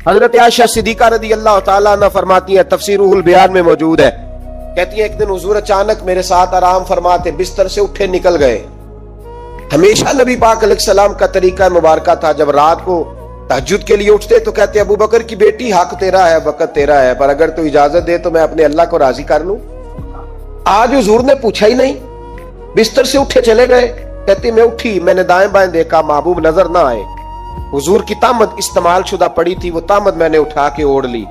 حضرت عائشہ صدیقہ رضی اللہ تعالیٰ عنہ فرماتی ہیں، تفسیر روح البیان میں موجود ہے، کہتی ہیں ایک دن حضور اچانک میرے ساتھ آرام فرماتے بستر سے اٹھے نکل گئے۔ ہمیشہ نبی پاک علیہ السلام کا طریقہ مبارکہ تھا، جب رات کو تہجد کے لیے اٹھتے تو کہتے ابو بکر کی بیٹی حق تیرا ہے، وقت تیرا ہے، پر اگر تو اجازت دے تو میں اپنے اللہ کو راضی کر لوں۔ آج حضور نے پوچھا ہی نہیں، بستر سے اٹھے چلے گئے۔ کہتے میں اٹھی، میں نے دائیں بائیں دیکھا، محبوب نظر نہ آئے۔ حضور کی تہمت استعمال شدہ پڑی تھی، وہ تہمت میں نے اٹھا کے اوڑھ لی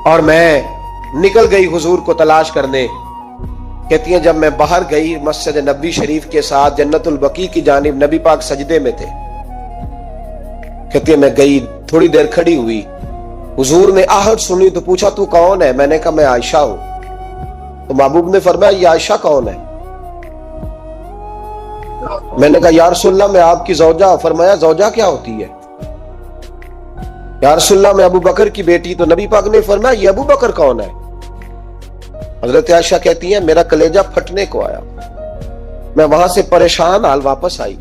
اور میں نکل گئی حضور کو تلاش کرنے۔ کہتی ہیں جب میں باہر گئی مسجد نبوی شریف کے ساتھ جنت البقیع کی جانب، نبی پاک سجدے میں تھے۔ کہتی ہیں میں گئی، تھوڑی دیر کھڑی ہوئی، حضور نے آہٹ سنی تو پوچھا تو کون ہے؟ میں نے کہا میں عائشہ ہوں۔ تو محبوب نے فرمایا یہ عائشہ کون ہے؟ میں نے کہا یا رسول اللہ میں آپ کی زوجہ۔ فرمایا زوجہ کیا ہوتی ہے؟ یا رسول اللہ میں ابو بکر کی بیٹی۔ تو نبی پاک نے فرمایا یہ ابو بکر کون ہے؟ حضرت عائشہ کہتی ہیں میرا کلیجہ پھٹنے کو آیا، میں وہاں سے پریشان حال واپس آئی۔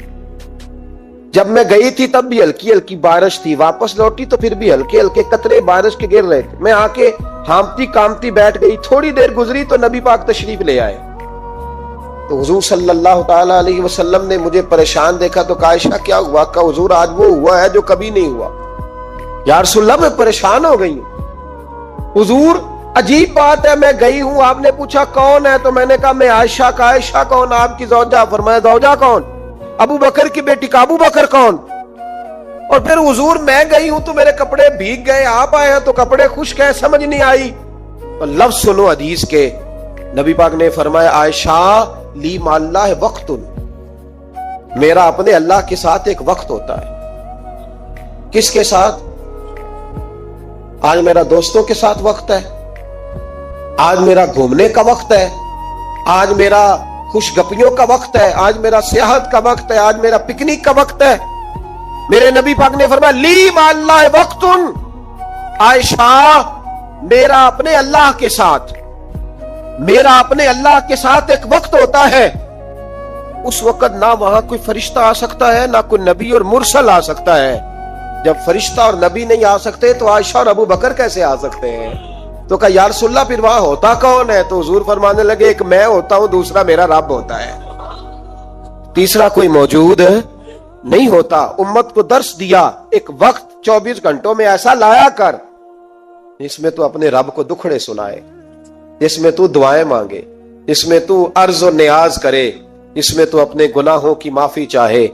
جب میں گئی تھی تب بھی ہلکی ہلکی بارش تھی، واپس لوٹی تو پھر بھی ہلکے ہلکے قطرے بارش کے گر رہے تھے۔ میں آ کے ہامتی کامتی بیٹھ گئی، تھوڑی دیر گزری تو نبی پاک تشریف لے آئے۔ تو حضور صلی اللہ تعالی علیہ وسلم نے مجھے پریشان دیکھا تو کہا عائشہ کیا ہوا؟ کہا حضور آج وہ ہوا ہے جو کبھی نہیں ہوا۔ یا رسول اللہ میں پریشان ہو گئی ہوں۔ حضور عجیب بات ہے، میں گئی ہوں، آپ نے پوچھا کون ہے تو میں نے کہا میں عائشہ۔ کا عائشہ کون؟ آپ کی زوجہ۔ فرمایا زوجہ کون؟ ابو بکر کی بیٹی۔ کا ابو بکر کون؟ اور پھر حضور میں گئی ہوں تو میرے کپڑے بھیگ گئے، آپ آئے ہیں تو کپڑے خشک ہیں، سمجھ نہیں آئی۔ تو لفظ سنو حدیث کے، نبی پاک نے فرمایا عائشہ لی مع اللہ وقت، میرا اپنے اللہ کے ساتھ ایک وقت ہوتا ہے۔ کس کے ساتھ؟ آج میرا دوستوں کے ساتھ وقت ہے، آج میرا گھومنے کا وقت ہے، آج میرا خوش گپیوں کا وقت ہے، آج میرا سیاحت کا وقت ہے، آج میرا پکنک کا وقت ہے۔ میرے نبی پاک نے فرمایا لی مع اللہ وقت، عائشہ میرا اپنے اللہ کے ساتھ، میرا اپنے اللہ کے ساتھ ایک وقت ہوتا ہے۔ اس وقت نہ وہاں کوئی فرشتہ آ سکتا ہے، نہ کوئی نبی اور مرسل آ سکتا ہے۔ جب فرشتہ اور نبی نہیں آ سکتے تو عائشہ اور ابو بکر کیسے آ سکتے ہیں؟ تو کہا یا رسول اللہ پھر وہاں ہوتا کون ہے؟ تو حضور فرمانے لگے ایک میں ہوتا ہوں، دوسرا میرا رب ہوتا ہے، تیسرا کوئی موجود نہیں ہوتا۔ امت کو درس دیا ایک وقت 24 گھنٹوں میں ایسا لایا کر جس میں تو اپنے رب کو دکھڑے سنائے، جس میں تو دعائیں مانگے، جس میں تو عرض و نیاز کرے، جس میں تو اپنے گناہوں کی معافی چاہے،